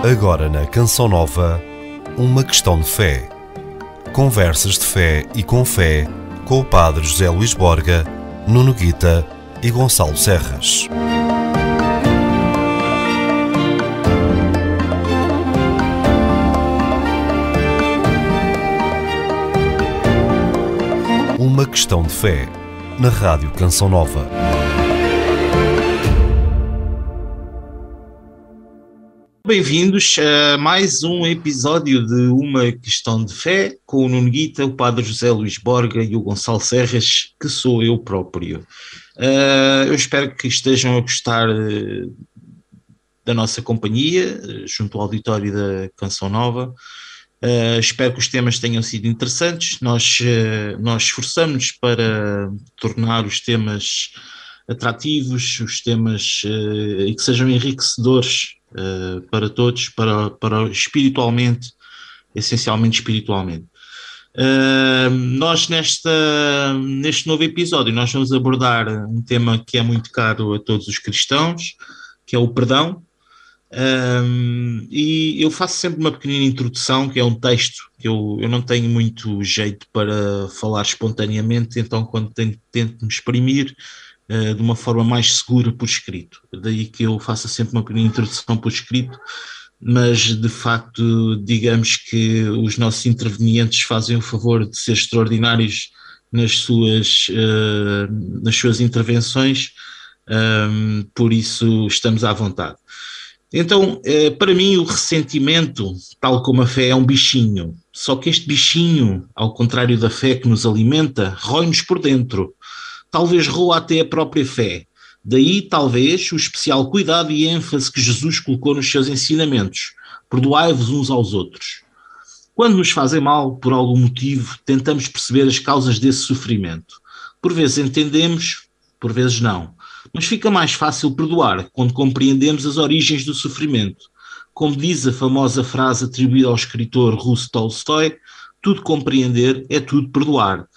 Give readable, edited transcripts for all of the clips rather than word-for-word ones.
Agora na Canção Nova, uma questão de fé. Conversas de fé e com fé, com o Padre José Luís Borga, Nuno Guita e Gonçalo Serras. Uma questão de fé, na Rádio Canção Nova. Bem-vindos a mais um episódio de Uma Questão de Fé, com o Nuno Guita, o Padre José Luís Borga e o Gonçalo Serras, que sou eu próprio. Eu espero que estejam a gostar da nossa companhia, junto ao auditório da Canção Nova. Espero que os temas tenham sido interessantes. Nós esforçamos para tornar os temas atrativos, os temas e que sejam enriquecedores para todos, para espiritualmente, essencialmente espiritualmente. Nós neste novo episódio nós vamos abordar um tema que é muito caro a todos os cristãos, que é o perdão. E eu faço sempre uma pequenina introdução, que é um texto que eu não tenho muito jeito para falar espontaneamente, então quando tento me exprimir de uma forma mais segura por escrito. Daí que eu faço sempre uma pequena introdução por escrito, mas de facto digamos que os nossos intervenientes fazem o favor de ser extraordinários nas suas intervenções, por isso estamos à vontade. Então, para mim o ressentimento, tal como a fé, é um bichinho, só que este bichinho, ao contrário da fé que nos alimenta, rói-nos por dentro. Talvez roa até a própria fé. Daí, talvez, o especial cuidado e ênfase que Jesus colocou nos seus ensinamentos. Perdoai-vos uns aos outros. Quando nos fazem mal, por algum motivo, tentamos perceber as causas desse sofrimento. Por vezes entendemos, por vezes não. Mas fica mais fácil perdoar quando compreendemos as origens do sofrimento. Como diz a famosa frase atribuída ao escritor russo Tolstói, tudo compreender é tudo perdoar.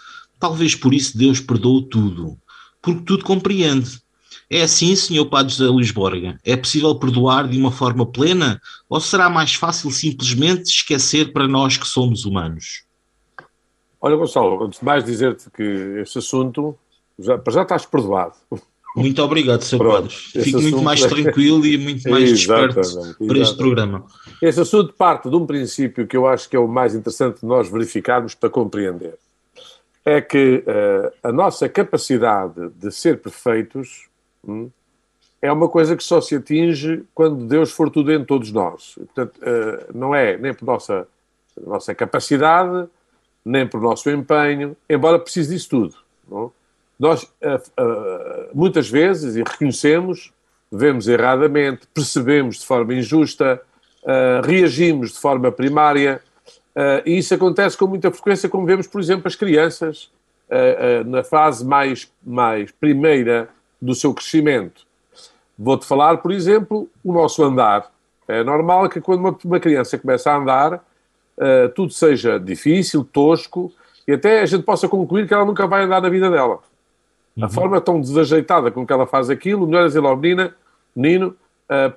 Talvez por isso Deus perdoou tudo, porque tudo compreende. É assim, Sr. Padre José Luís Borga? É possível perdoar de uma forma plena, ou será mais fácil simplesmente esquecer para nós que somos humanos? Olha, Gonçalo, antes de mais dizer-te que este assunto, já estás perdoado. Muito obrigado, Sr. Padre. Fico muito mais tranquilo e muito mais desperto para este programa. Este assunto parte de um princípio que eu acho que é o mais interessante de nós verificarmos para compreender. É que a nossa capacidade de ser perfeitos é uma coisa que só se atinge quando Deus for tudo em todos nós. Portanto, não é nem por nossa capacidade, nem por nosso empenho, embora precise disso tudo. Não? Nós, muitas vezes, e reconhecemos, vemos erradamente, percebemos de forma injusta, reagimos de forma primária. E isso acontece com muita frequência, como vemos, por exemplo, as crianças na fase mais primeira do seu crescimento. Vou-te falar, por exemplo, o nosso andar. É normal que quando uma criança começa a andar, tudo seja difícil, tosco, e até a gente possa concluir que ela nunca vai andar na vida dela. A forma tão desajeitada com que ela faz aquilo, melhor dizer ao menino,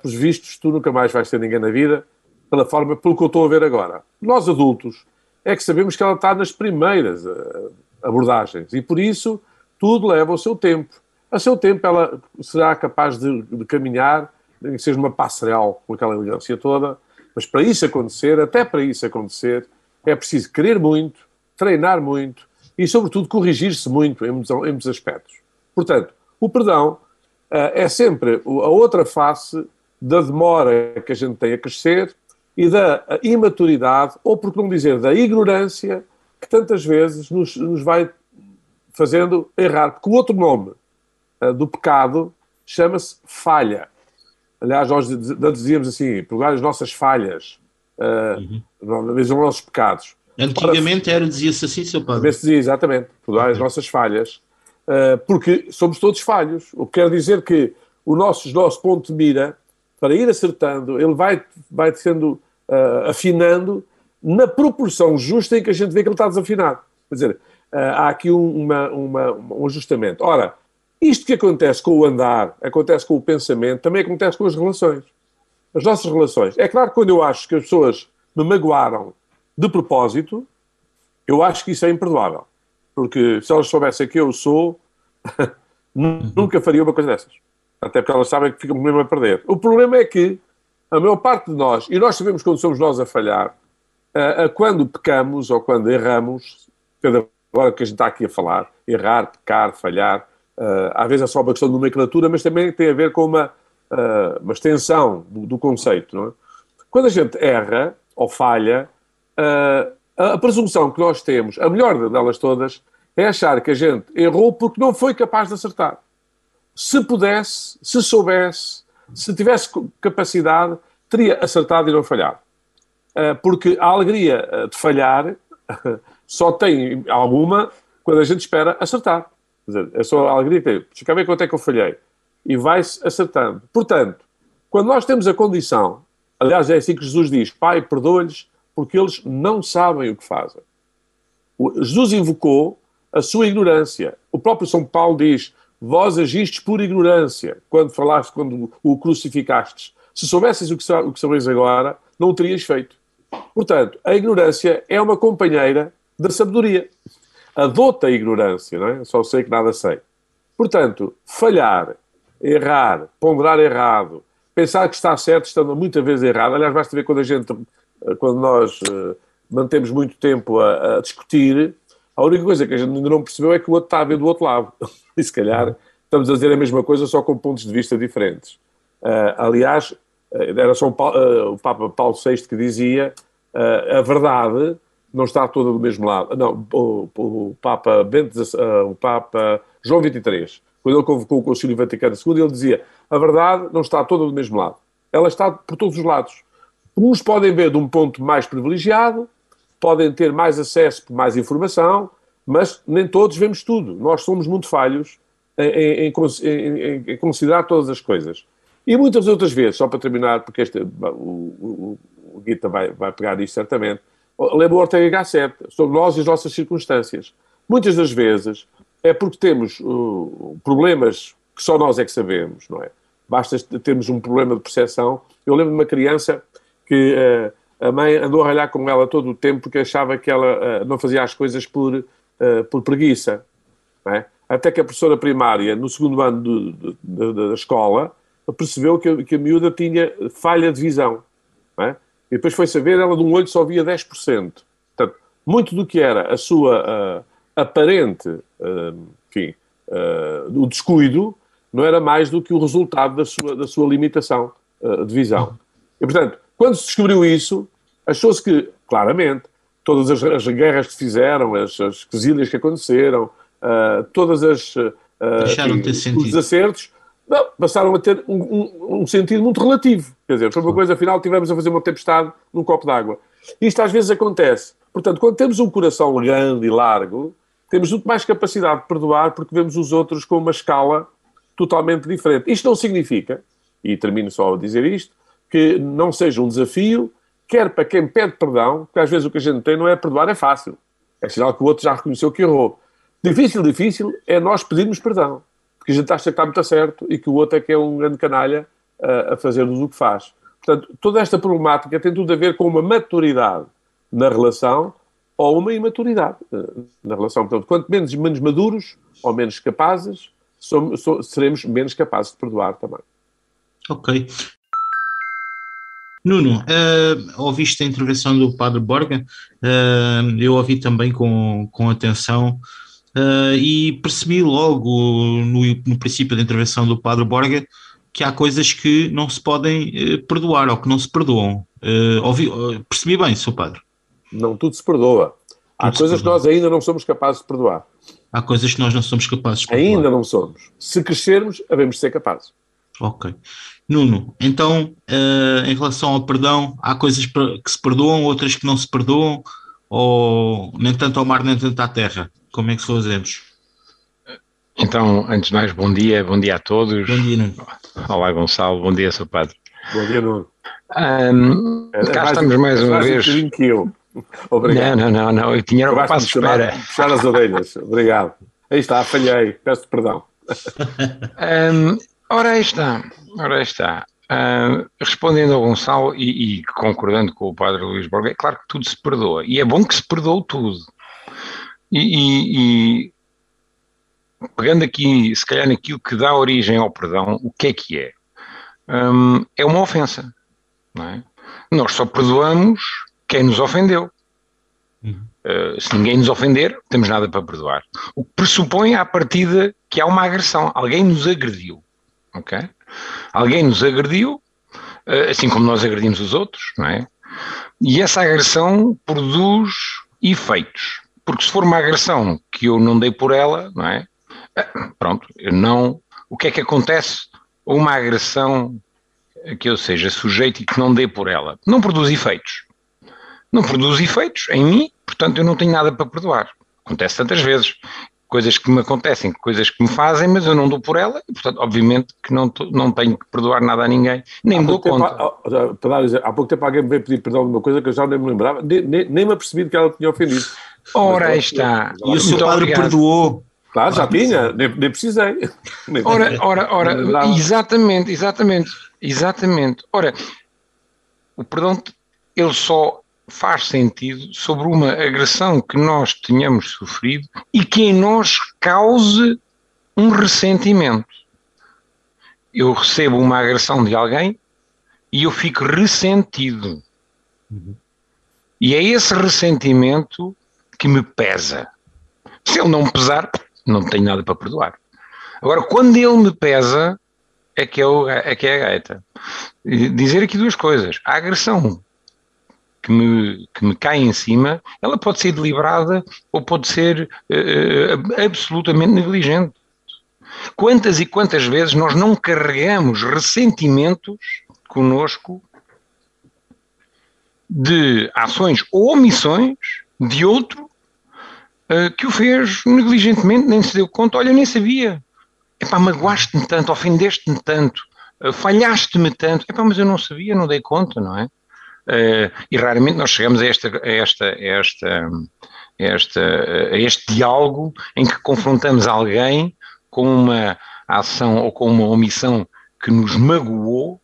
pelos vistos, tu nunca mais vais ter ninguém na vida, pelo que eu estou a ver agora. Nós adultos é que sabemos que ela está nas primeiras abordagens e por isso tudo leva o seu tempo. A seu tempo ela será capaz de caminhar, nem que seja numa passarela com aquela elegância toda, mas para isso acontecer, até para isso acontecer, é preciso querer muito, treinar muito e sobretudo corrigir-se muito em muitos aspectos. Portanto, o perdão é sempre a outra face da demora que a gente tem a crescer e da imaturidade, ou por que não dizer, da ignorância, que tantas vezes nos vai fazendo errar. Porque o outro nome do pecado chama-se falha. Aliás, nós dizíamos assim, perdoar as nossas falhas, os nossos pecados. Antigamente dizia-se assim, Sr. Padre? Dizia, exatamente, perdoar as nossas falhas, porque somos todos falhos. O que quer dizer que o nosso ponto de mira, para ir acertando, ele vai sendo afinando na proporção justa em que a gente vê que ele está desafinado. Quer dizer, há aqui um ajustamento. Ora, isto que acontece com o andar, acontece com o pensamento, também acontece com as relações. as nossas relações. É claro que quando eu acho que as pessoas me magoaram de propósito, eu acho que isso é imperdoável. Porque se elas soubessem que eu sou, nunca faria uma coisa dessas. Até porque elas sabem que ficam mesmo a perder. O problema é que a maior parte de nós, e nós sabemos quando somos nós a falhar, quando pecamos ou quando erramos, agora que a gente está aqui a falar, errar, pecar, falhar, às vezes é só uma questão de nomenclatura, mas também tem a ver com uma extensão do conceito. Não é? Quando a gente erra ou falha, a presunção que nós temos, a melhor delas todas, é achar que a gente errou porque não foi capaz de acertar. Se pudesse, se soubesse, se tivesse capacidade, teria acertado e não falhado. Porque a alegria de falhar só tem alguma quando a gente espera acertar. Quer dizer, é só a alegria que tem. Deixa eu ver quanto é que eu falhei. E vai-se acertando. Portanto, quando nós temos a condição, aliás, é assim que Jesus diz, Pai, perdoa-lhes porque eles não sabem o que fazem. Jesus invocou a sua ignorância. O próprio São Paulo diz, vós agistes por ignorância, quando o crucificastes. Se soubesses o que sabeis agora, não o terias feito. Portanto, a ignorância é uma companheira da sabedoria. Adota a ignorância, não é? Só sei que nada sei. Portanto, falhar, errar, ponderar errado, pensar que está certo, estando muitas vezes errado. Aliás, basta ver quando nós mantemos muito tempo a discutir, a única coisa que a gente ainda não percebeu é que o outro está a ver do outro lado. E se calhar estamos a dizer a mesma coisa, só com pontos de vista diferentes. Aliás, era só o Papa Paulo VI que dizia a verdade não está toda do mesmo lado. Não, o Papa João XXIII, quando ele convocou o Concílio Vaticano II, ele dizia a verdade não está toda do mesmo lado. Ela está por todos os lados. Uns podem ver de um ponto mais privilegiado, podem ter mais acesso por mais informação, mas nem todos vemos tudo. Nós somos muito falhos em considerar todas as coisas. E muitas outras vezes, só para terminar, porque o Guita vai pegar isto certamente, lembra o Ortega Gasset, sobre nós e as nossas circunstâncias. Muitas das vezes é porque temos problemas que só nós é que sabemos, não é? Basta termos um problema de percepção. Eu lembro de uma criança que a mãe andou a ralhar com ela todo o tempo porque achava que ela não fazia as coisas por preguiça, não é? Até que a professora primária, no segundo ano da escola, percebeu que a miúda tinha falha de visão, não é? E depois foi saber, ela de um olho só via 10%. Portanto, muito do que era a sua aparente, o descuido, não era mais do que o resultado da sua limitação de visão. E, portanto, quando se descobriu isso, achou-se que, claramente, todas as guerras que fizeram, as quesilhas que aconteceram, todas os acertos, passaram a ter um sentido muito relativo. Quer dizer, foi uma coisa, afinal, tivemos a fazer uma tempestade num copo d'água. Isto às vezes acontece. Portanto, quando temos um coração grande e largo, temos muito mais capacidade de perdoar porque vemos os outros com uma escala totalmente diferente. Isto não significa, e termino só a dizer isto, que não seja um desafio, quer para quem pede perdão, porque às vezes o que a gente tem não é perdoar, é fácil. É sinal que o outro já reconheceu que errou. Difícil é nós pedirmos perdão. Porque a gente acha que está muito certo e que o outro é que é um grande canalha a fazer-nos o que faz. Portanto, toda esta problemática tem tudo a ver com uma maturidade na relação ou uma imaturidade na relação. Portanto, quanto menos maduros ou menos capazes, seremos menos capazes de perdoar também. Ok. Nuno, ouviste a intervenção do Padre Borga? Eu ouvi também com atenção. E percebi logo no princípio da intervenção do Padre Borga que há coisas que não se podem perdoar ou que não se perdoam. Percebi bem, Sr. Padre? Não tudo se perdoa. Há coisas que nós ainda não somos capazes de perdoar. Há coisas que nós não somos capazes de perdoar. Ainda não somos. Se crescermos, havemos de ser capazes. Ok. Nuno, então, em relação ao perdão, há coisas que se perdoam, outras que não se perdoam, ou nem tanto ao mar, nem tanto à terra? Como é que fazemos? Então, antes de mais, bom dia a todos. Bom dia, Nuno. Olá, Gonçalo. Bom dia, Sr. Padre. Bom dia, Nuno. Cá estamos mais uma vez. Um que eu. Obrigado. Não. Eu tinha o passo de espera. Puxar as orelhas. Obrigado. Aí está, falhei. Peço perdão. Ora, aí está. Respondendo ao Gonçalo e concordando com o padre Luís Borges, é claro que tudo se perdoa, e é bom que se perdoe tudo. E pegando aqui, se calhar naquilo que dá origem ao perdão, o que é? É uma ofensa, não é? Nós só perdoamos quem nos ofendeu. Se ninguém nos ofender, não temos nada para perdoar. O que pressupõe à partida que há uma agressão. Alguém nos agrediu, ok? Alguém nos agrediu, assim como nós agredimos os outros, não é? E essa agressão produz efeitos. Porque se for uma agressão que eu não dei por ela, não é? Pronto, eu não... O que é que acontece a uma agressão que eu seja sujeito e que não dê por ela? Não produz efeitos. Não produz efeitos em mim, portanto eu não tenho nada para perdoar. Acontece tantas vezes. Coisas que me acontecem, coisas que me fazem, mas eu não dou por ela e, portanto, obviamente que não tenho que perdoar nada a ninguém, nem me dou conta. Há pouco tempo alguém me veio pedir perdão de uma coisa que eu já nem me lembrava, nem me apercebi de que ela tinha ofendido. Ora, aí está. E o seu padre perdoou. Claro, já tinha, nem precisei. Ora, exatamente. Ora, o perdão, ele só faz sentido sobre uma agressão que nós tenhamos sofrido e que em nós cause um ressentimento. Eu recebo uma agressão de alguém e eu fico ressentido. E é esse ressentimento que me pesa. Se ele não me pesar, não tenho nada para perdoar. Agora, quando ele me pesa, é que é a gaita. Dizer aqui duas coisas. A agressão que me cai em cima, ela pode ser deliberada ou pode ser absolutamente negligente. Quantas e quantas vezes nós não carregamos ressentimentos connosco de ações ou omissões de outro que o fez negligentemente, nem se deu conta, olha, nem sabia. Epá, magoaste-me tanto, ofendeste-me tanto, falhaste-me tanto, epá, mas eu não sabia, não dei conta, não é? E raramente nós chegamos a este diálogo em que confrontamos alguém com uma ação ou com uma omissão que nos magoou,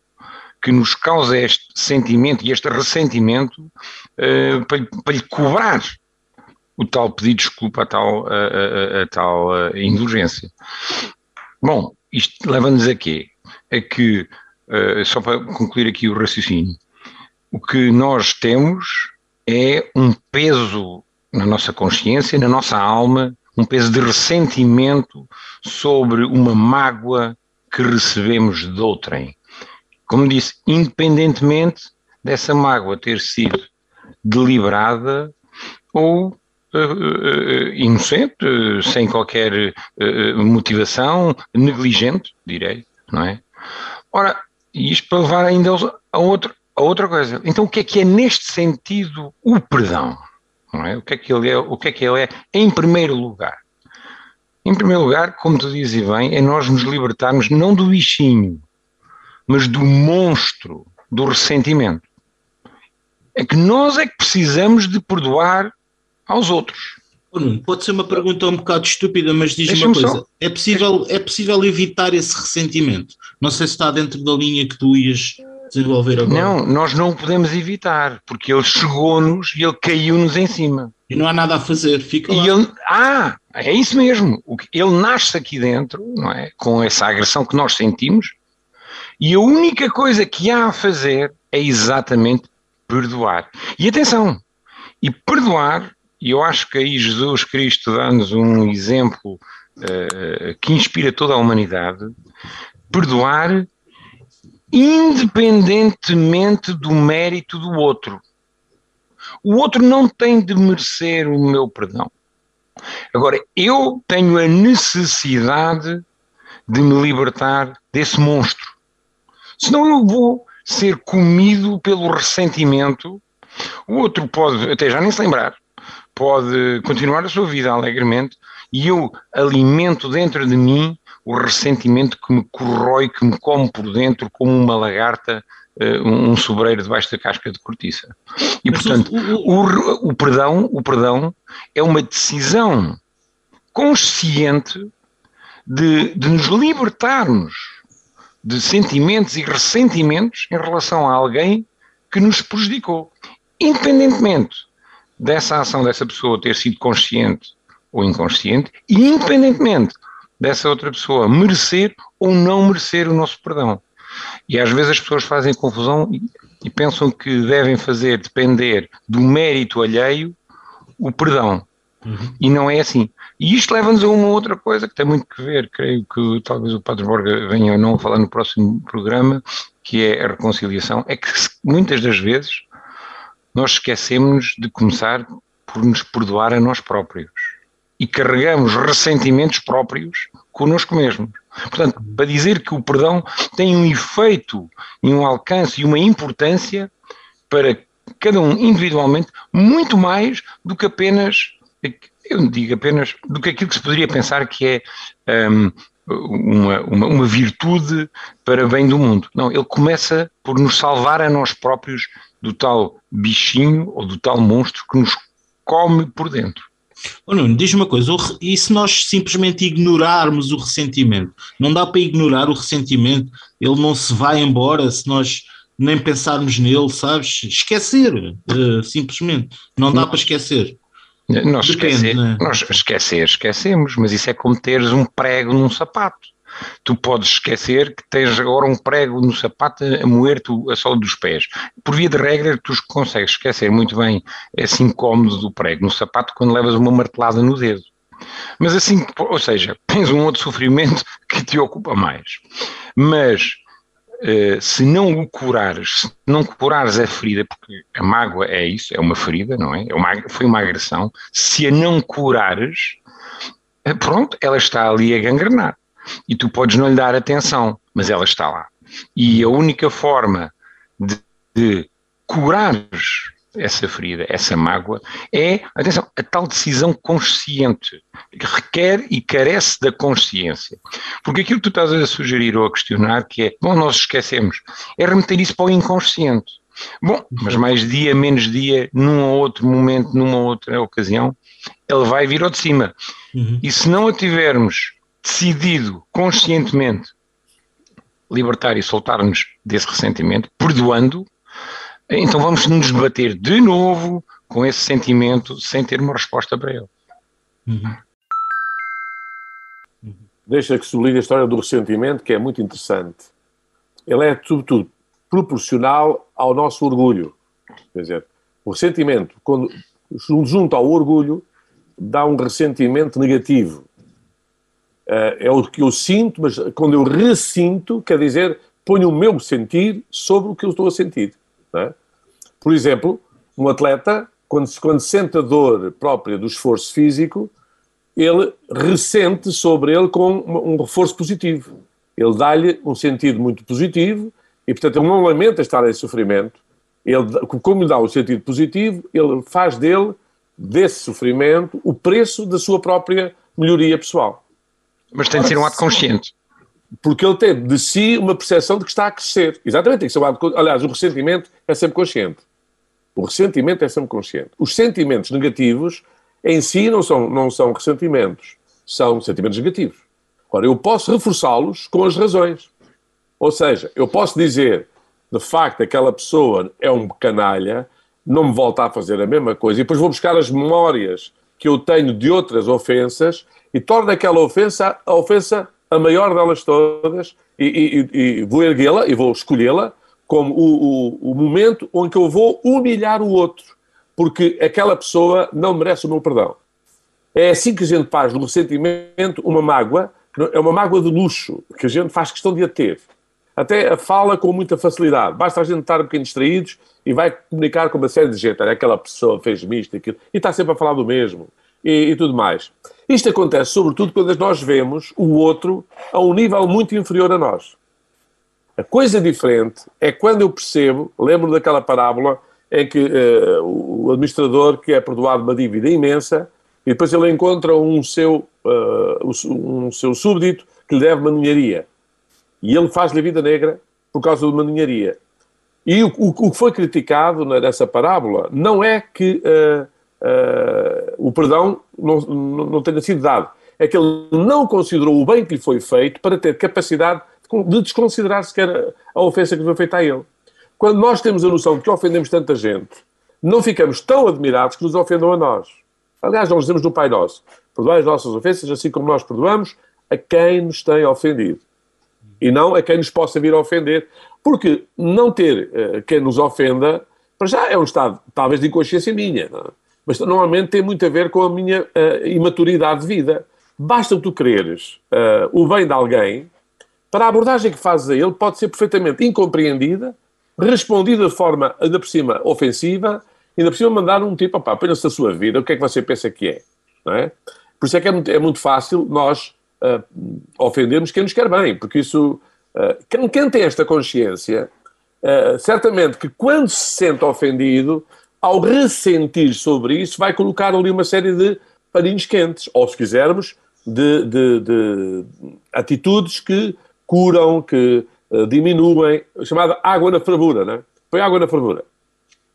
que nos causa este sentimento e este ressentimento para lhe cobrar o tal pedido de desculpa, a tal indulgência. Bom, isto leva-nos a quê? É que, só para concluir aqui o raciocínio, o que nós temos é um peso na nossa consciência, na nossa alma, um peso de ressentimento sobre uma mágoa que recebemos de outrem. Como disse, independentemente dessa mágoa ter sido deliberada ou inocente, sem qualquer motivação, negligente, direi, não é? Ora, isto para levar ainda a outra coisa. Então, o que é neste sentido o perdão? Não é? O que é que ele é em primeiro lugar? Em primeiro lugar, como tu dizes bem, é nós nos libertarmos não do bichinho, mas do monstro do ressentimento. É que nós é que precisamos de perdoar aos outros. Pode ser uma pergunta um bocado estúpida, mas diz-me uma coisa. É possível evitar esse ressentimento? Não sei se está dentro da linha que tu ias desenvolver agora. Não, nós não o podemos evitar, porque ele chegou-nos e ele caiu-nos em cima. E não há nada a fazer, fica lá. É isso mesmo. Ele nasce aqui dentro, não é? Com essa agressão que nós sentimos, e a única coisa que há a fazer é exatamente perdoar. E atenção, e perdoar, e eu acho que aí Jesus Cristo dá-nos um exemplo que inspira toda a humanidade, perdoar independentemente do mérito do outro. O outro não tem de merecer o meu perdão. Agora, eu tenho a necessidade de me libertar desse monstro. Senão eu vou ser comido pelo ressentimento. O outro pode, até já nem se lembrar, pode continuar a sua vida alegremente e eu alimento dentro de mim o ressentimento que me corrói, que me come por dentro como uma lagarta, um sobreiro debaixo da casca de cortiça. E, portanto, o perdão é uma decisão consciente de nos libertarmos de sentimentos e ressentimentos em relação a alguém que nos prejudicou. Independentemente dessa ação dessa pessoa ter sido consciente ou inconsciente, e independentemente dessa outra pessoa merecer ou não merecer o nosso perdão. E às vezes as pessoas fazem confusão e pensam que devem fazer depender do mérito alheio o perdão. E não é assim. E isto leva-nos a uma outra coisa que tem muito que ver, creio que talvez o Padre Borga venha ou não a falar no próximo programa, que é a reconciliação. É que muitas das vezes nós esquecemos de começar por nos perdoar a nós próprios. E carregamos ressentimentos próprios connosco mesmos. Portanto, para dizer que o perdão tem um efeito e um alcance e uma importância para cada um individualmente, muito mais do que apenas, eu não digo apenas, do que aquilo que se poderia pensar que é uma virtude para bem do mundo. Não, ele começa por nos salvar a nós próprios do tal bichinho ou do tal monstro que nos come por dentro. Oh, Nuno, diz-me uma coisa, e se nós simplesmente ignorarmos o ressentimento? Não dá para ignorar o ressentimento, ele não se vai embora se nós nem pensarmos nele, sabes? Esquecer, simplesmente, não dá para esquecer. Nós esquecemos, mas isso é como teres um prego num sapato. Tu podes esquecer que tens agora um prego no sapato a moer-te a sola dos pés. Por via de regra, tu consegues esquecer muito bem esse incómodo do prego no sapato quando levas uma martelada no dedo. Mas assim, ou seja, tens um outro sofrimento que te ocupa mais. Mas se não o curares, se não curares a ferida, porque a mágoa é isso, é uma ferida, não é? Foi uma agressão. Se a não curares, pronto, ela está ali a gangrenar. E tu podes não lhe dar atenção, mas ela está lá. E a única forma de curares essa ferida, essa mágoa, é, atenção, a tal decisão consciente, que requer e carece da consciência. Porque aquilo que tu estás a sugerir ou a questionar, que é, bom, nós esquecemos, é remeter isso para o inconsciente. Bom, mas mais dia, menos dia, num ou outro momento, numa outra ocasião, ele vai vir ao de cima. E se não a tivermos decidido conscientemente libertar e soltar-nos desse ressentimento, perdoando, então vamos nos debater de novo com esse sentimento sem ter uma resposta para ele. Deixa que sublinhe a história do ressentimento, que é muito interessante. Ele é, sobretudo, proporcional ao nosso orgulho. Quer dizer, o ressentimento, quando junto ao orgulho, dá um ressentimento negativo. É o que eu sinto, mas quando eu ressinto, quer dizer, ponho o meu sentir sobre o que eu estou a sentir. Não é? Por exemplo, um atleta, quando sente a dor própria do esforço físico, ele ressente sobre ele com um reforço positivo. Ele dá-lhe um sentido muito positivo e, portanto, ele não lamenta estar em sofrimento. Ele, como lhe dá um sentido positivo, ele faz desse sofrimento, o preço da sua própria melhoria pessoal. Mas tem de ser um ato consciente. Porque ele tem de si uma percepção de que está a crescer. Exatamente, tem que ser um ato consciente. Aliás, o ressentimento é sempre consciente. O ressentimento é sempre consciente. Os sentimentos negativos, em si, não são ressentimentos. São sentimentos negativos. Agora, eu posso reforçá-los com as razões. Ou seja, eu posso dizer, de facto, aquela pessoa é um canalha, não me volta a fazer a mesma coisa, e depois vou buscar as memórias que eu tenho de outras ofensas e torno aquela ofensa a ofensa a maior delas todas e vou erguê-la e vou escolhê-la como o momento onde eu vou humilhar o outro, porque aquela pessoa não merece o meu perdão. É assim que a gente faz do ressentimento uma mágoa, que é uma mágoa de luxo, que a gente faz questão de a ter. Até a fala com muita facilidade. Basta a gente estar um bocadinho distraídos e vai comunicar com uma série de gente. Olha, aquela pessoa fez-me isto, aquilo, e está sempre a falar do mesmo, e tudo mais. Isto acontece, sobretudo, quando nós vemos o outro a um nível muito inferior a nós. A coisa diferente é quando eu percebo, lembro daquela parábola em que o administrador que é perdoado uma dívida imensa e depois ele encontra um seu súbdito que lhe deve uma ninharia. E ele faz-lhe a vida negra por causa de uma ninharia. E o que foi criticado nessa parábola não é que o perdão não tenha sido dado. É que ele não considerou o bem que lhe foi feito para ter capacidade de de desconsiderar sequer a ofensa que foi feita a ele. Quando nós temos a noção de que ofendemos tanta gente, não ficamos tão admirados que nos ofendam a nós. Aliás, nós dizemos no Pai Nosso: perdoai as nossas ofensas, assim como nós perdoamos a quem nos tem ofendido. E não a quem nos possa vir a ofender. Porque não ter quem nos ofenda, para já é um estado, talvez, de inconsciência minha, não é? Mas normalmente tem muito a ver com a minha imaturidade de vida. Basta tu quereres o bem de alguém, para a abordagem que fazes a ele pode ser perfeitamente incompreendida, respondida de forma, ainda por cima, ofensiva, ainda por cima mandar um tipo: opá, apenas a sua vida, o que é que você pensa que é? Não é? Por isso é que é muito fácil nós ofendermos quem nos quer bem, porque isso... quem tem esta consciência, certamente que quando se sente ofendido, ao ressentir sobre isso, vai colocar ali uma série de paninhos quentes, ou se quisermos, de atitudes que curam, que diminuem, chamada água na fervura, não é? Põe água na fervura.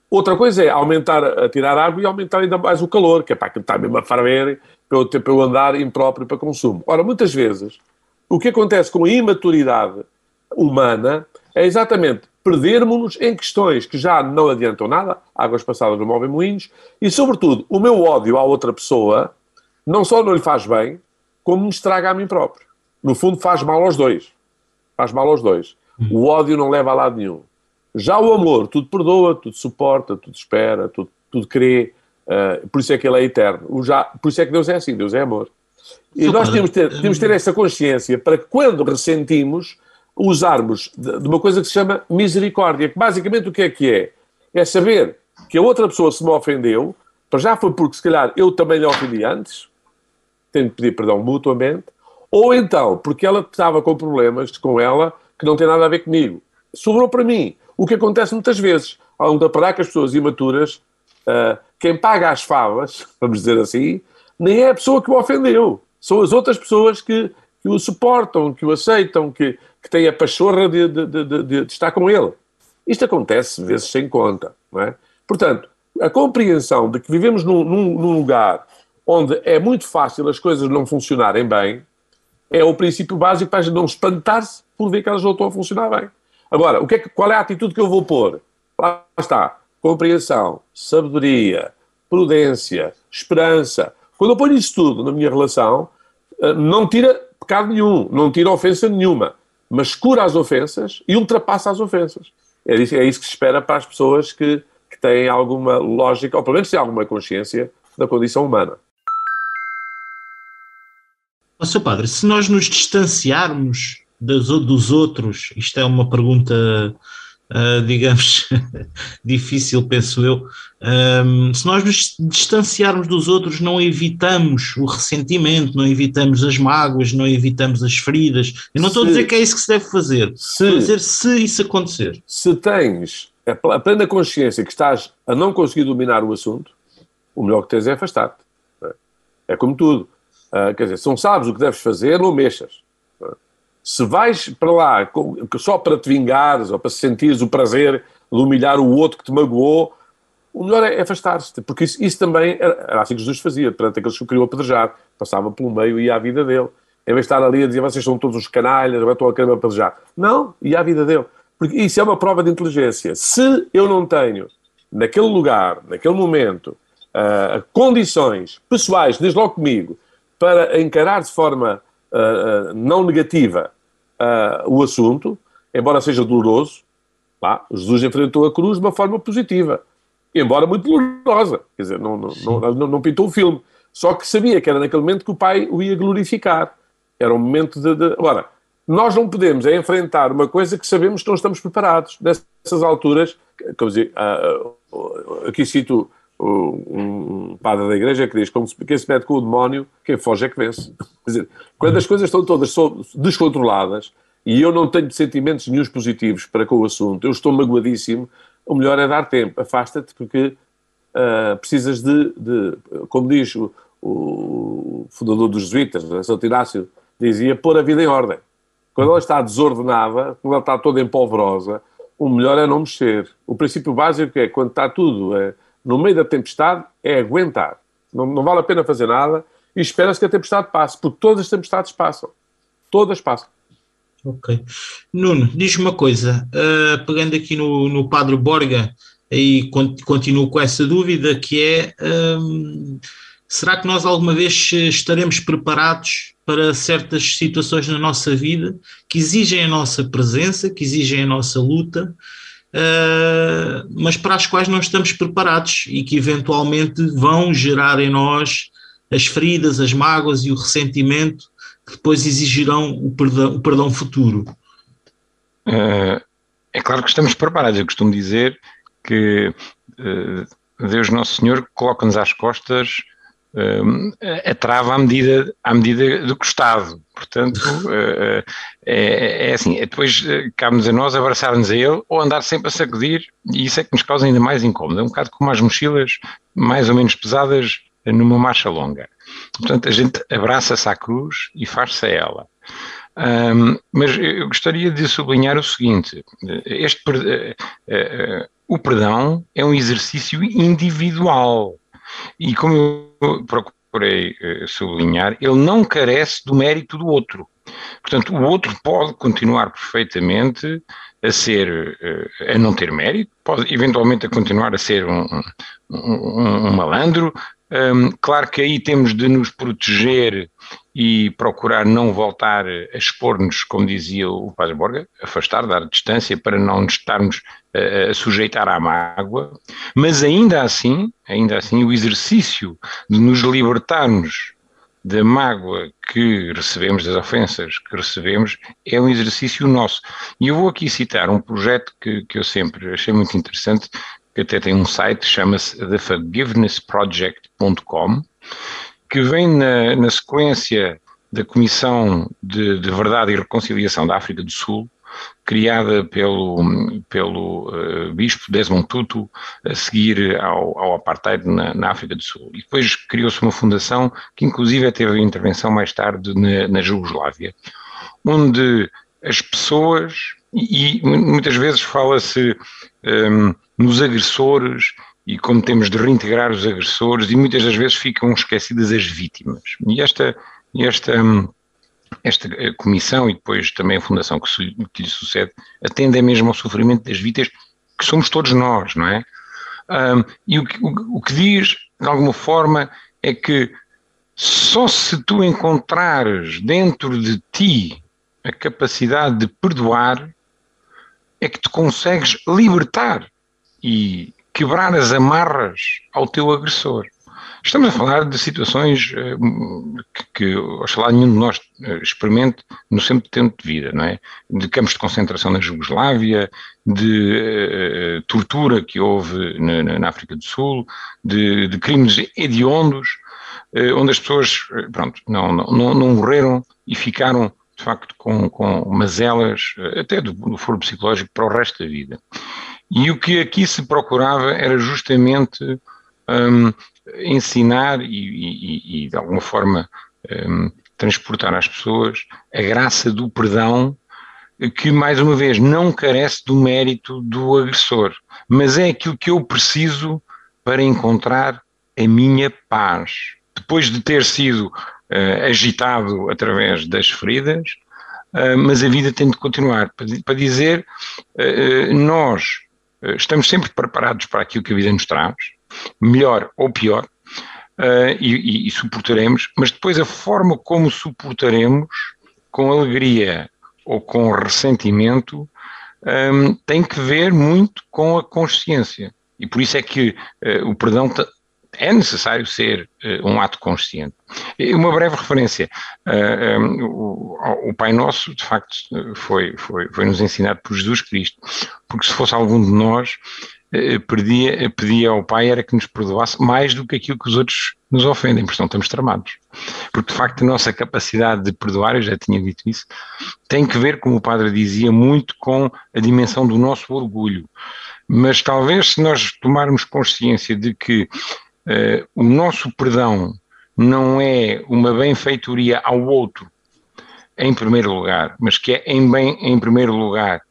Outra coisa é tirar água e aumentar ainda mais o calor, que é para aquilo está mesmo a ferver, para eu andar impróprio para consumo. Ora, muitas vezes, o que acontece com a imaturidade humana é exatamente perdermos-nos em questões que já não adiantam nada, águas passadas não movem moinhos, e, sobretudo, o meu ódio à outra pessoa não só não lhe faz bem, como me estraga a mim próprio. No fundo, faz mal aos dois. Faz mal aos dois. O ódio não leva a lado nenhum. Já o amor, tudo perdoa, tudo suporta, tudo espera, tudo crê. Por isso é que ele é eterno. Por isso é que Deus é assim, Deus é amor. E nós temos de ter essa consciência para que, quando ressentimos, usarmos de uma coisa que se chama misericórdia. Que basicamente o que é? É saber que a outra pessoa se me ofendeu, já foi porque se calhar eu também lhe ofendi antes, tenho de pedir perdão mutuamente, ou então porque ela estava com problemas com ela que não tem nada a ver comigo. Sobrou para mim. O que acontece muitas vezes, há um reparar que as pessoas imaturas, quem paga as favas, vamos dizer assim, nem é a pessoa que o ofendeu. São as outras pessoas que o suportam, que o aceitam, que têm a pachorra de estar com ele. Isto acontece vezes sem conta, não é? Portanto, a compreensão de que vivemos num lugar onde é muito fácil as coisas não funcionarem bem é o princípio básico para a gente não espantar-se por ver que elas não estão a funcionar bem. Agora, qual é a atitude que eu vou pôr? Lá está. Compreensão, sabedoria, prudência, esperança. Quando eu ponho isso tudo na minha relação, não tira pecado nenhum, não tira ofensa nenhuma, mas cura as ofensas e ultrapassa as ofensas. É isso que se espera para as pessoas que têm alguma lógica, ou pelo menos têm alguma consciência da condição humana. Ó, Sr. Padre, se nós nos distanciarmos dos outros, isto é uma pergunta, digamos, difícil, penso eu, se nós nos distanciarmos dos outros, não evitamos o ressentimento, não evitamos as mágoas, não evitamos as feridas. Eu não estou a dizer que é isso que se deve fazer, estou a dizer se isso acontecer. Se tens a plena consciência que estás a não conseguir dominar o assunto, o melhor que tens é afastar-te. É como tudo. Quer dizer, se não sabes o que deves fazer, não mexas. Se vais para lá só para te vingares ou para sentires o prazer de humilhar o outro que te magoou, o melhor é afastar-se. Porque isso também era assim que Jesus fazia, perante aqueles que o queriam apedrejar. Passava pelo meio e ia à vida dele. Em vez de estar ali a dizer: vocês são todos os canalhas, agora estou a querer apedrejar. Não, ia à vida dele. Porque isso é uma prova de inteligência. Se eu não tenho, naquele lugar, naquele momento, condições pessoais, desde logo comigo, para encarar de forma não negativa o assunto, embora seja doloroso, Jesus enfrentou a cruz de uma forma positiva, embora muito dolorosa. Quer dizer, não pintou o filme. Só que sabia que era naquele momento que o Pai o ia glorificar. Era um momento de... Agora, nós não podemos enfrentar uma coisa que sabemos que não estamos preparados. Nessas alturas, como dizer, aqui cito um padre da igreja que diz: quem se mete com o demónio, quem foge é que vence. Quer dizer, quando as coisas estão todas descontroladas e eu não tenho sentimentos nenhuns positivos para com o assunto, eu estou magoadíssimo, o melhor é dar tempo. Afasta-te, porque precisas como diz o fundador dos jesuítas, Santo Inácio, dizia: pôr a vida em ordem. Quando ela está desordenada, quando ela está toda empolvorosa, o melhor é não mexer. O princípio básico é, quando está tudo no meio da tempestade, é aguentar. Não vale a pena fazer nada e espera-se que a tempestade passe, porque todas as tempestades passam. Todas passam. Ok. Nuno, diz-me uma coisa, pegando aqui no Padre Borga, aí continuo com essa dúvida, que é, será que nós alguma vez estaremos preparados para certas situações na nossa vida que exigem a nossa presença, que exigem a nossa luta, mas para as quais não estamos preparados e que eventualmente vão gerar em nós as feridas, as mágoas e o ressentimento que depois exigirão o perdão futuro? É claro que estamos preparados. Eu costumo dizer que Deus Nosso Senhor coloca-nos às costas a trava à medida do costado. Portanto, é assim, depois cabe-nos a nós abraçar-nos a Ele ou andar sempre a sacudir, e isso é que nos causa ainda mais incómodo. É um bocado como as mochilas mais ou menos pesadas numa marcha longa. Portanto, a gente abraça-se à cruz e faz-se a ela. Mas eu gostaria de sublinhar o seguinte: o perdão é um exercício individual e, como eu procurei sublinhar, ele não carece do mérito do outro. Portanto, o outro pode continuar perfeitamente a não ter mérito, pode eventualmente a continuar a ser um malandro. Claro que aí temos de nos proteger e procurar não voltar a expor-nos, como dizia o Padre Borga, afastar, dar distância para não nos estarmos a sujeitar à mágoa, mas ainda assim, o exercício de nos libertarmos da mágoa que recebemos, das ofensas que recebemos, é um exercício nosso. E eu vou aqui citar um projeto que eu sempre achei muito interessante, que até tem um site, chama-se theforgivenessproject.com, que vem na sequência da Comissão de Verdade e Reconciliação da África do Sul, criada pelo bispo Desmond Tutu, a seguir ao apartheid na África do Sul. E depois criou-se uma fundação que inclusive teve intervenção mais tarde na Jugoslávia, onde as pessoas, e muitas vezes fala-se nos agressores e como temos de reintegrar os agressores, e muitas das vezes ficam esquecidas as vítimas. E esta comissão e depois também a fundação que lhe sucede atende mesmo ao sofrimento das vítimas, que somos todos nós, não é? E o que diz, de alguma forma, é que só se tu encontrares dentro de ti a capacidade de perdoar é que te consegues libertar e quebrar as amarras ao teu agressor. Estamos a falar de situações que oxalá nenhum de nós experimente no sempre tempo de vida, não é? De campos de concentração na Jugoslávia, de tortura que houve na África do Sul, de crimes hediondos, onde as pessoas, pronto, não morreram e ficaram, de facto, com mazelas, até do foro psicológico, para o resto da vida. E o que aqui se procurava era justamente ensinar e de alguma forma transportar às pessoas a graça do perdão, que mais uma vez não carece do mérito do agressor, mas é aquilo que eu preciso para encontrar a minha paz. Depois de ter sido agitado através das feridas, mas a vida tem de continuar. Para dizer, nós estamos sempre preparados para aquilo que a vida nos traz, melhor ou pior, e suportaremos, mas depois a forma como suportaremos, com alegria ou com ressentimento, tem que ver muito com a consciência. E por isso é que o perdão é necessário ser um ato consciente. Uma breve referência, o Pai Nosso, de facto, foi-nos ensinado por Jesus Cristo, porque se fosse algum de nós, pedia ao Pai era que nos perdoasse mais do que aquilo que os outros nos ofendem, porque senão estamos tramados. Porque, de facto, a nossa capacidade de perdoar, eu já tinha dito isso, tem que ver, como o Padre dizia, muito com a dimensão do nosso orgulho. Mas talvez, se nós tomarmos consciência de que o nosso perdão não é uma benfeitoria ao outro, em primeiro lugar, mas que é, em primeiro lugar,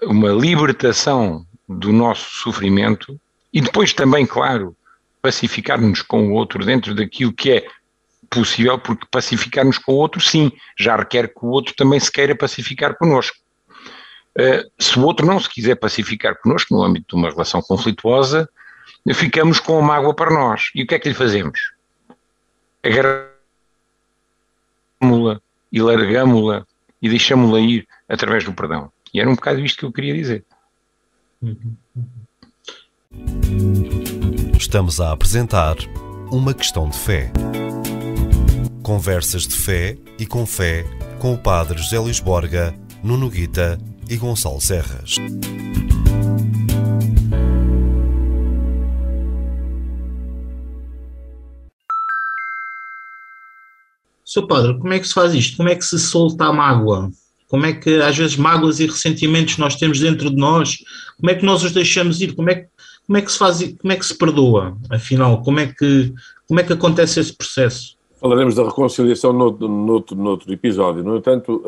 uma libertação do nosso sofrimento e depois também, claro, pacificar-nos com o outro dentro daquilo que é possível, porque pacificar-nos com o outro, sim, já requer que o outro também se queira pacificar connosco. Se o outro não se quiser pacificar connosco, no âmbito de uma relação conflituosa, ficamos com a mágoa para nós. E o que é que lhe fazemos? Agarramos-la e largamos-la e deixamos-la ir através do perdão. E era um bocado isto que eu queria dizer. Estamos a apresentar Uma Questão de Fé. Conversas de fé e com fé com o Padre José Luís Borga, Nuno Guita e Gonçalo Serras. Sr. Padre, como é que se faz isto? Como é que se solta a mágoa? Como é que, às vezes, mágoas e ressentimentos nós temos dentro de nós, como é que nós os deixamos ir? Como é que se faz, como é que se perdoa, afinal? Como é que acontece esse processo? Falaremos da reconciliação noutro episódio. No entanto,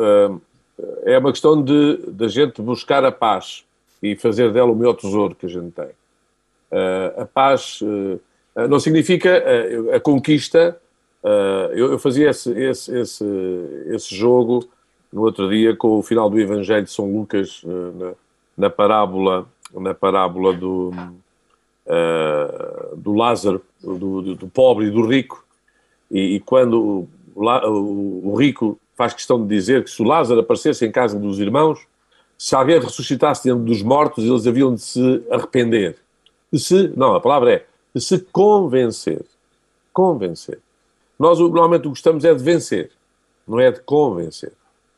é uma questão de a gente buscar a paz e fazer dela o melhor tesouro que a gente tem. A paz não significa a conquista. Eu fazia esse jogo no outro dia com o final do Evangelho de São Lucas, na parábola do Lázaro, do pobre e do rico, e quando o rico faz questão de dizer que se o Lázaro aparecesse em casa dos irmãos, se alguém ressuscitasse diante dos mortos, eles haviam de se arrepender. A palavra é de se convencer. Convencer. Nós normalmente gostamos é de vencer, não é de convencer.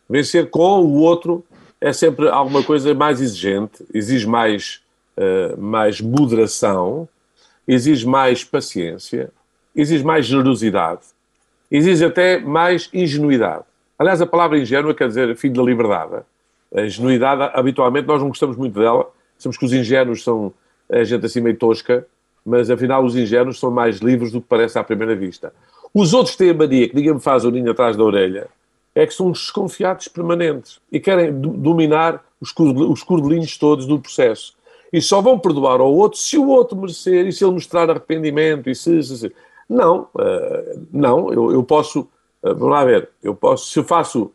Vencer com o outro é sempre alguma coisa mais exigente, exige mais moderação, exige mais paciência, exige mais generosidade, exige até mais ingenuidade. Aliás, a palavra ingênua quer dizer filho da liberdade. A ingenuidade, habitualmente, nós não gostamos muito dela. Sabemos que os ingênuos são a gente assim meio tosca, mas afinal os ingênuos são mais livres do que parece à primeira vista. Os outros têm a mania, que ninguém me faz o ninho atrás da orelha, é que são uns desconfiados permanentes e querem dominar os cordelinhos todos do processo. E só vão perdoar ao outro se o outro merecer e se ele mostrar arrependimento e se. Não, eu posso, vamos lá ver, se eu faço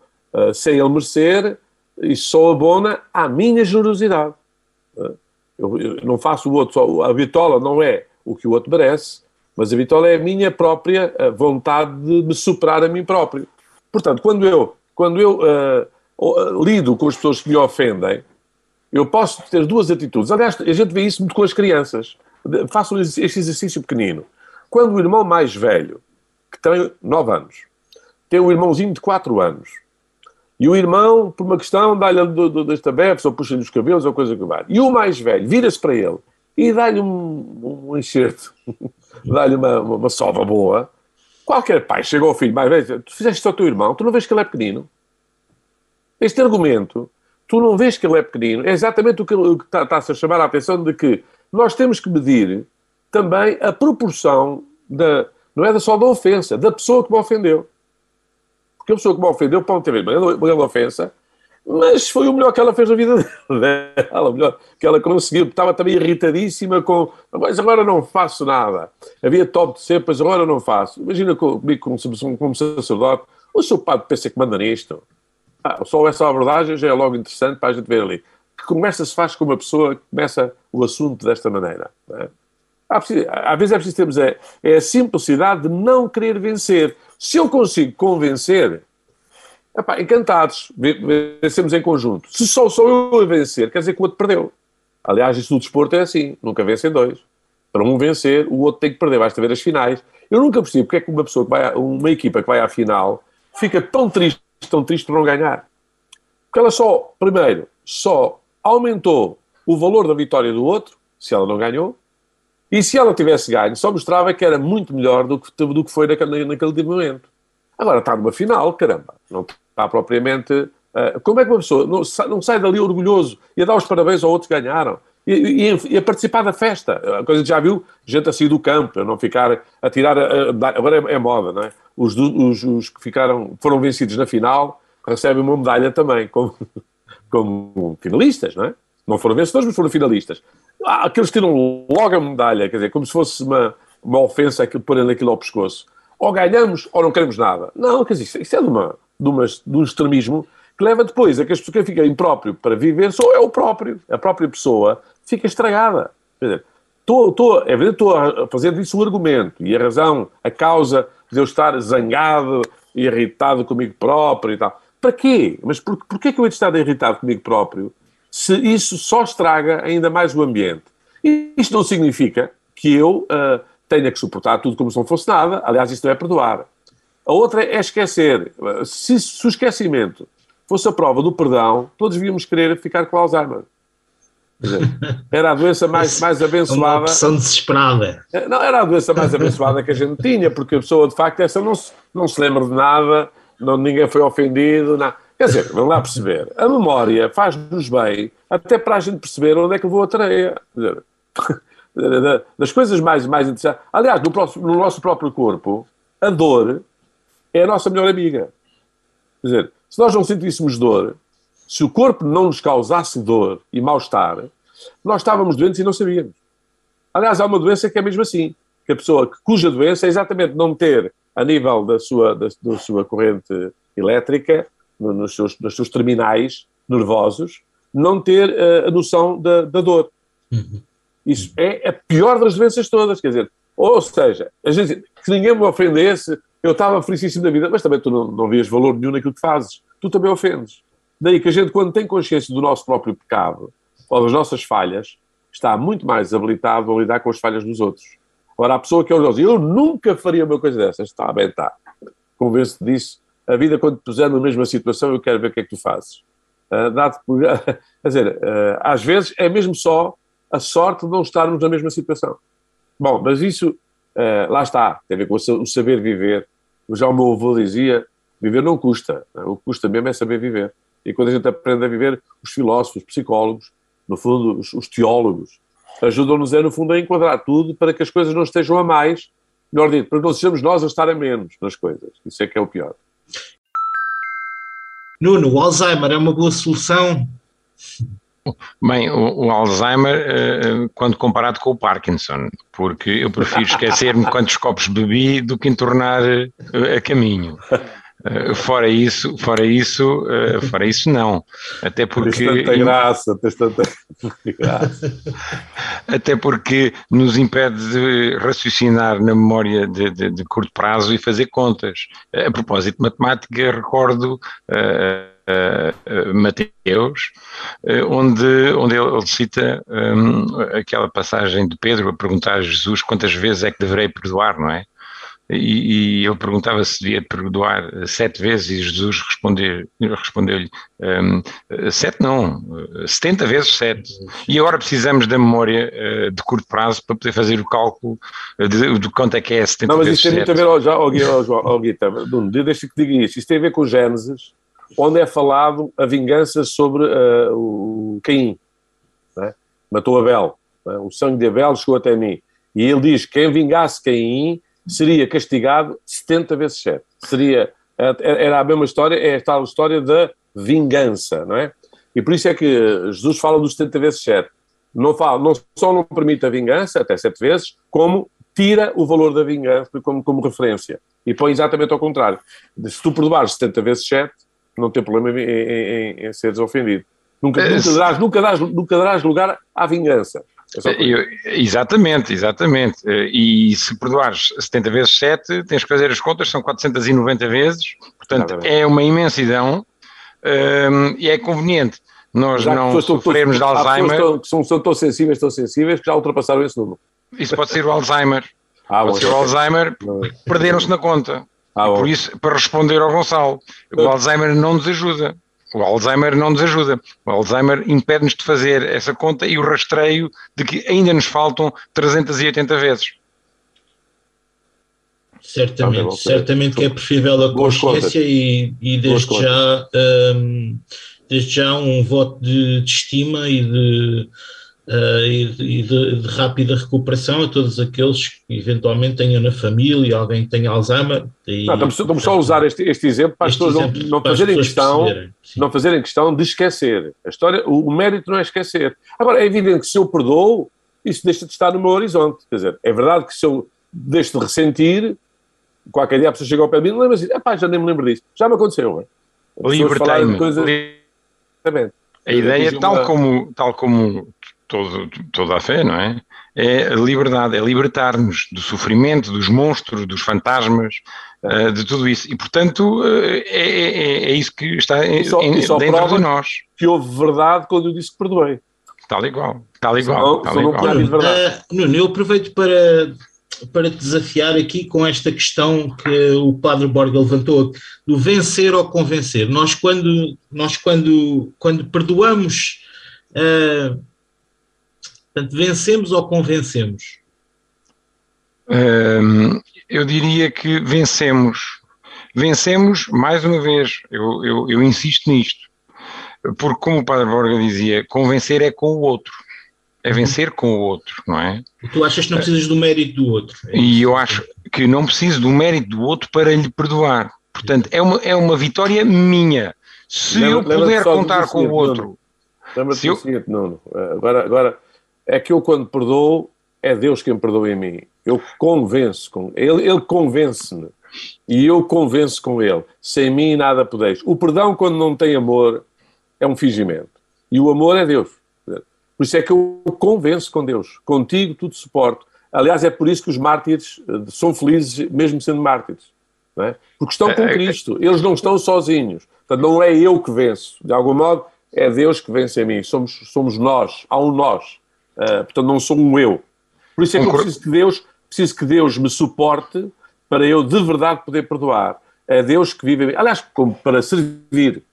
sem ele merecer, isso só abona à minha generosidade. Eu não faço o outro, a bitola não é o que o outro merece, mas a bitola é a minha própria vontade de me superar a mim próprio. Portanto, quando eu lido com as pessoas que me ofendem, eu posso ter duas atitudes. Aliás, a gente vê isso muito com as crianças. Façam este exercício pequenino. Quando o irmão mais velho, que tem 9 anos, tem um irmãozinho de 4 anos, e o irmão, por uma questão, dá-lhe das tabefes, ou puxa-lhe os cabelos, ou coisa que vai. E o mais velho vira-se para ele e dá-lhe um enxerto, dá-lhe uma sova boa. Qualquer pai chega ao filho mais velho, tu fizeste isto ao teu irmão, tu não vês que ele é pequenino? Este argumento, tu não vês que ele é pequenino, é exatamente o que está-se a chamar a atenção de que nós temos que medir também a proporção não é só da ofensa, da pessoa que me ofendeu. Porque a pessoa que me ofendeu pode ter uma grande ofensa, mas foi o melhor que ela fez na vida dela, o melhor que ela conseguiu. Estava também irritadíssima com, mas agora não faço nada. Havia top de cepas, agora não faço. Imagina comigo como sacerdote, o seu padre pensa que manda nisto. Só essa abordagem já é logo interessante para a gente ver ali. Que conversa se faz com uma pessoa que começa o assunto desta maneira. Não é? Às vezes é preciso termos a simplicidade de não querer vencer. Se eu consigo convencer, encantados, vencemos em conjunto. Se só sou eu a vencer, quer dizer que o outro perdeu. Aliás, isso no desporto é assim, nunca vencem dois. Para um vencer, o outro tem que perder, basta ver as finais. Eu nunca percebi porque é que uma equipa que vai à final fica tão triste por não ganhar. Porque ela só aumentou o valor da vitória do outro, se ela não ganhou, e se ela tivesse ganho, só mostrava que era muito melhor do que foi naquele momento. Agora está numa final, caramba, não está propriamente... como é que uma pessoa não sai dali orgulhoso e a dar os parabéns ao outro que ganharam? E a participar da festa. A coisa que já viu, gente a sair do campo, a não ficar a tirar... agora é moda, não é? Os que foram vencidos na final recebem uma medalha também, como finalistas, não é? Não foram vencedores, mas foram finalistas. Aqueles tiram logo a medalha, quer dizer, como se fosse uma ofensa que porem aquilo ao pescoço. ou ganhamos ou não queremos nada. Não, quer dizer, isso é de um extremismo que leva depois a que as pessoas que ficam impróprio para viver só é o próprio. A própria pessoa fica estragada. Quer dizer, estou a fazer disso um argumento e a razão, a causa de eu estar zangado e irritado comigo próprio e tal. Para quê? Mas porquê que eu hei de estar irritado comigo próprio se isso só estraga ainda mais o ambiente? E isto não significa que eu tenha que suportar tudo como se não fosse nada. Aliás, isso não é perdoar. A outra é esquecer. Se o esquecimento fosse a prova do perdão, todos devíamos querer ficar com Alzheimer. Quer dizer, era a doença mais abençoada. Uma opção desesperada. Não, era a doença mais abençoada que a gente tinha, porque a pessoa, de facto, essa não se lembra de nada, ninguém foi ofendido. Não. Quer dizer, vamos lá perceber. A memória faz-nos bem, até para a gente perceber onde é que levou a tareia. Quer dizer, das coisas mais interessantes. Aliás, no nosso próprio corpo, a dor é a nossa melhor amiga. Quer dizer, se nós não sentíssemos dor, se o corpo não nos causasse dor e mal-estar, nós estávamos doentes e não sabíamos. Aliás, há uma doença que é mesmo assim, que a pessoa cuja doença é exatamente não ter, a nível da sua corrente elétrica, nos seus terminais nervosos, não ter a noção da dor. Isso é a pior das doenças todas, quer dizer, ou seja, a gente, que ninguém me ofendesse, eu estava felicíssimo da vida, mas também tu não vias valor nenhum naquilo que fazes, tu também ofendes. Daí que a gente, quando tem consciência do nosso próprio pecado, ou das nossas falhas, está muito mais habilitado a lidar com as falhas dos outros. Agora, a pessoa que eu nunca faria uma coisa dessas, está bem, está. Convenço-te disso. A vida, quando te puser na mesma situação, eu quero ver o que é que tu fazes. Quer dizer, às vezes é mesmo só a sorte de não estarmos na mesma situação. Bom, mas isso, lá está, tem a ver com o saber viver. Já o meu avô dizia, viver não custa. O que custa mesmo é saber viver. E quando a gente aprende a viver, os filósofos, os psicólogos, no fundo, os teólogos, ajudam-nos, no fundo, a enquadrar tudo para que as coisas não estejam a mais, melhor dito, para que não sejamos nós a estar a menos nas coisas. Isso é que é o pior. Nuno, o Alzheimer é uma boa solução? Bem, o Alzheimer, quando comparado com o Parkinson, porque eu prefiro esquecer-me quantos copos bebi do que entornar a caminho. Fora isso não. Até porque tens tanta graça. Até porque nos impede de raciocinar na memória de curto prazo e fazer contas. A propósito de matemática, recordo Mateus, onde ele cita aquela passagem de Pedro a perguntar a Jesus quantas vezes é que deverei perdoar, não é? E ele perguntava se devia perdoar 7 vezes e Jesus respondeu-lhe 7 não, 70 vezes 7. E agora precisamos da memória de curto prazo para poder fazer o cálculo de quanto é que é 70 vezes 7. Não, mas isto tem muito a ver, Guita, deixa que diga isto. Isto tem a ver com Gênesis, onde é falado a vingança sobre o Caim, não é? Matou Abel, não é? O sangue de Abel chegou até mim. E ele diz que quem vingasse Caim seria castigado 70 vezes 7. Era a mesma história, é a tal história da vingança, não é? E por isso é que Jesus fala dos 70 vezes 7. Não só não permite a vingança, até 7 vezes, como tira o valor da vingança como referência. E põe exatamente ao contrário. Se tu perdoares 70 vezes 7, não tem problema em seres ofendido. Nunca darás lugar à vingança. Exatamente. E se perdoares 70 vezes 7, tens que fazer as contas, são 490 vezes, portanto é uma imensidão e é conveniente. Nós não sofrermos de Alzheimer. Que são tão sensíveis que já ultrapassaram esse número. Isso pode ser o Alzheimer. Pode ser o Alzheimer, perderam-se na conta. Por isso, para responder ao Gonçalo, o Alzheimer não nos ajuda. O Alzheimer impede-nos de fazer essa conta e o rastreio de que ainda nos faltam 380 vezes. Certamente que é preferível a consciência e desde já um voto de estima e de rápida recuperação a todos aqueles que eventualmente tenham na família alguém que tenha Alzheimer. Estamos só a usar este exemplo para as pessoas não fazerem questão de esquecer. A história, o mérito não é esquecer. Agora, é evidente que se eu perdoo, isso deixa de estar no meu horizonte. Quer dizer, é verdade que se eu deixo de ressentir, qualquer dia a pessoa chega ao pé de mim, lembra assim, já nem me lembro disso. Já me aconteceu, não é? Libertei-me. A Eu ideia, atingi tal como toda a fé, não é? É a liberdade, é libertar-nos do sofrimento, dos monstros, dos fantasmas, de tudo isso. E, portanto, é isso que está dentro de nós. Que houve verdade quando eu disse que perdoei. Tal igual. Nuno, eu aproveito para te desafiar aqui com esta questão que o Padre Borga levantou, do vencer ou convencer. Nós quando perdoamos, portanto, vencemos ou convencemos? Eu diria que vencemos. Vencemos, mais uma vez, eu insisto nisto, porque como o Padre Borga dizia, convencer é com o outro. É vencer com o outro, não é? Tu achas que não precisas do mérito do outro? E eu acho que não preciso do mérito do outro para lhe perdoar. Portanto, é uma vitória minha. Se eu puder contar com o outro... Lembra-te do seguinte, Nuno. Agora, é que eu quando perdoo, é Deus quem perdoa em mim. Eu convenço com ele. Ele convence-me. E eu convenço com ele. Sem mim nada podeis. O perdão, quando não tem amor, é um fingimento. E o amor é Deus. Por isso é que eu convenço com Deus. Contigo tudo suporto. Aliás, é por isso que os mártires são felizes mesmo sendo mártires. Não é? Porque estão com Cristo. Eles não estão sozinhos. Portanto, não é eu que venço. De algum modo, é Deus que vence em mim. Somos nós. Há um nós. Portanto, não sou um eu. Por isso é que eu preciso que Deus me suporte para eu de verdade poder perdoar. É Deus que vive em mim. Aliás, como para servir.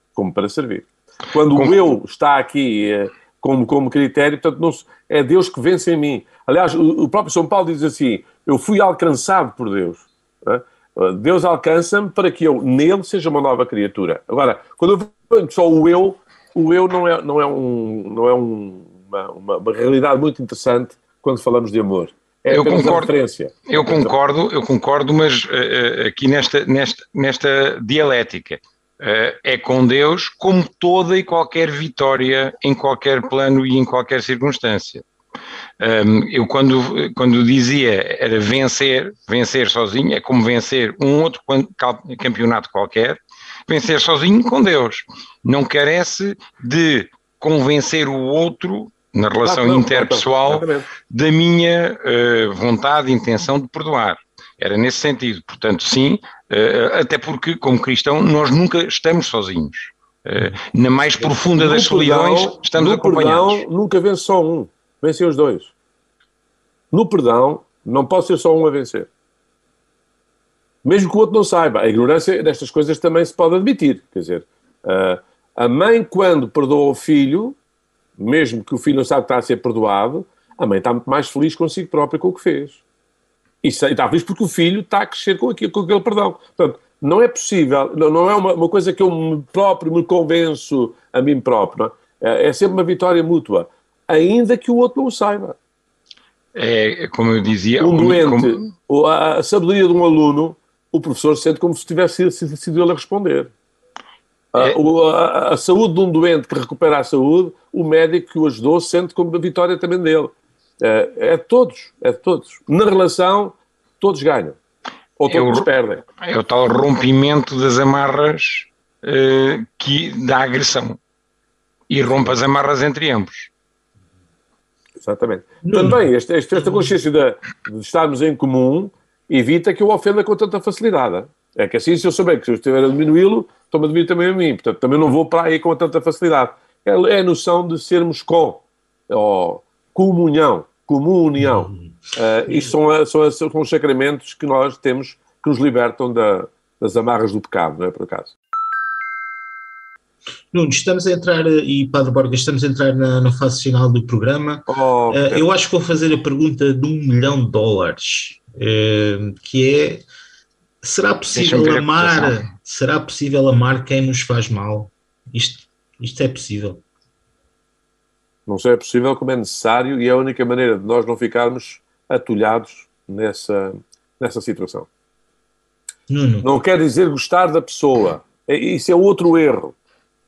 Quando o eu está aqui... Como critério, portanto, é Deus que vence em mim. Aliás, o próprio São Paulo diz assim, eu fui alcançado por Deus. Né? Deus alcança-me para que eu, nele, seja uma nova criatura. Agora, quando eu vejo só o eu não é uma realidade muito interessante quando falamos de amor. É eu concordo, referência. Eu concordo, mas aqui nesta dialética, é com Deus como toda e qualquer vitória em qualquer plano e em qualquer circunstância. Eu quando dizia era vencer sozinho, é como vencer um outro campeonato qualquer, vencer sozinho com Deus. Não carece de convencer o outro na relação interpessoal da minha vontade e intenção de perdoar. Era nesse sentido. Portanto, sim, até porque, como cristão, nós nunca estamos sozinhos. Na mais profunda das solidões, estamos acompanhados. No perdão, nunca vence só um. Vencem os dois. No perdão, não pode ser só um a vencer. Mesmo que o outro não saiba. A ignorância destas coisas também se pode admitir. Quer dizer, a mãe, quando perdoa o filho, mesmo que o filho não saiba que está a ser perdoado, a mãe está muito mais feliz consigo própria com o que fez. E está feliz porque o filho está a crescer com aquele perdão. Portanto, não é possível, não é uma coisa que eu me convenço a mim próprio. É sempre uma vitória mútua, ainda que o outro não o saiba. É, como eu dizia... Um doente, a sabedoria de um aluno, o professor sente como se tivesse sido ele a responder. A saúde de um doente que recupera a saúde, o médico que o ajudou sente como a vitória também dele. É de todos. Na relação, todos ganham. Ou todos perdem. É o tal rompimento das amarras da agressão. E rompe as amarras entre ambos. Exatamente. Também, esta consciência de estarmos em comum evita que eu ofenda com tanta facilidade. É que assim, se eu souber que se eu estiver a diminuí-lo, estou-me a diminuir também a mim. Portanto, também não vou para aí com tanta facilidade. É a noção de sermos comunhão. Isto são os sacramentos que nós temos que nos libertam das amarras do pecado, não é por acaso? Nuno, estamos a entrar, e Padre Borga, estamos a entrar na fase final do programa. Eu acho que vou fazer a pergunta de $1 milhão, que é, será possível amar quem nos faz mal? Isto é possível? Não só é possível, como é necessário, e é a única maneira de nós não ficarmos atolhados nessa situação. Nuno. Não quer dizer gostar da pessoa. Isso é outro erro.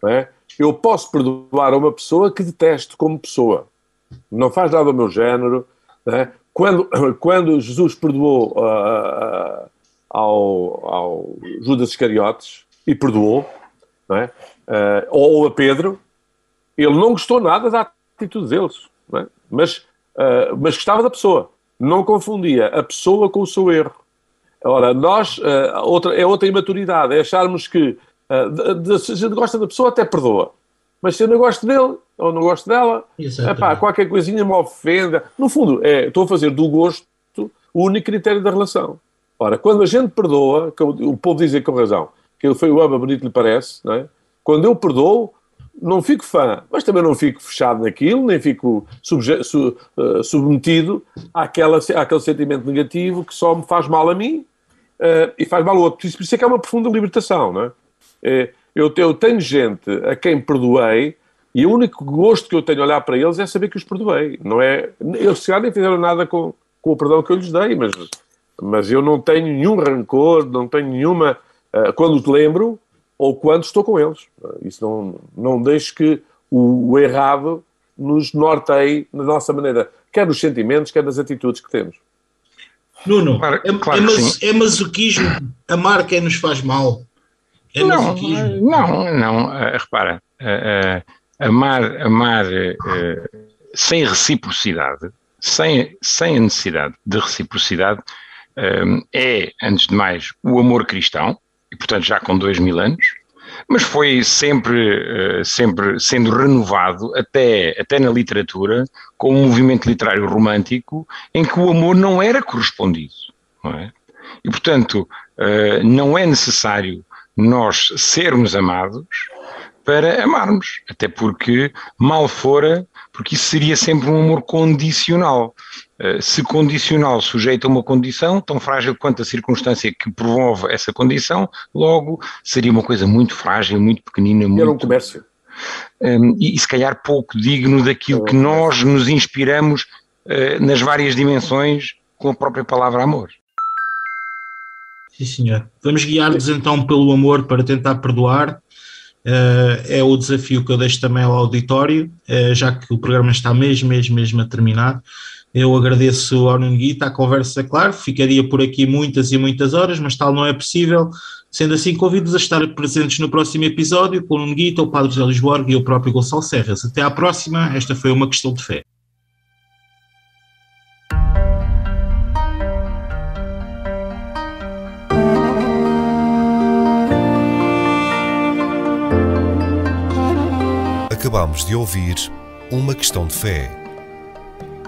Não é? Eu posso perdoar a uma pessoa que detesto como pessoa. Não faz nada ao meu género. Não é? Quando Jesus perdoou ao Judas Iscariotes e perdoou, não é? Ou a Pedro, ele não gostou nada da atitude deles, não é? Mas gostava da pessoa, não confundia a pessoa com o seu erro. Ora, nós, outra imaturidade, é acharmos que se a gente gosta da pessoa até perdoa, mas se eu não gosto dele ou não gosto dela, qualquer coisinha me ofenda. No fundo, estou a fazer do gosto o único critério da relação. Ora, quando a gente perdoa, o povo diz com razão, que ele foi o ama bonito lhe parece, não é? Quando eu perdoo, não fico fã, mas também não fico fechado naquilo, nem fico submetido àquele sentimento negativo que só me faz mal a mim e faz mal ao outro. Por isso é que é uma profunda libertação, não é? Eu tenho gente a quem perdoei e o único gosto que eu tenho a olhar para eles é saber que os perdoei. Não é, eles se calhar nem fizeram nada com o perdão que eu lhes dei, mas eu não tenho nenhum rancor, não tenho nenhuma... quando te lembro ou quando estou com eles. Isso não deixe que o errado nos norteie na nossa maneira, quer nos sentimentos, quer nas atitudes que temos. Nuno, claro é masoquismo amar quem nos faz mal? Não, repara, amar sem reciprocidade, sem a necessidade de reciprocidade, é, antes de mais, o amor cristão, e portanto já com 2000 anos, mas foi sempre sendo renovado até na literatura, com um movimento literário romântico, em que o amor não era correspondido, não é? E portanto, não é necessário nós sermos amados para amarmos, até porque mal fora, porque isso seria sempre um amor condicional. Se condicional sujeito a uma condição, tão frágil quanto a circunstância que promove essa condição, logo seria uma coisa muito frágil, muito pequenina. Era um comércio. E se calhar pouco digno daquilo que nós nos inspiramos nas várias dimensões com a própria palavra amor. Sim, senhor. Vamos guiar-nos então pelo amor para tentar perdoar. É o desafio que eu deixo também ao auditório, já que o programa está mesmo a terminar. Eu agradeço ao Nuno Guita a conversa, claro, ficaria por aqui muitas e muitas horas, mas tal não é possível. Sendo assim, convido-vos a estar presentes no próximo episódio com o Nuno Guita, o Padre José Luís Borga e o próprio Gonçalo Serras. Até à próxima, esta foi Uma Questão de Fé. Acabamos de ouvir Uma Questão de Fé.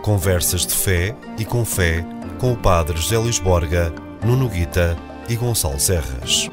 Conversas de fé e com fé com o Padre José Luís Borga, Nuno Guita e Gonçalo Serras.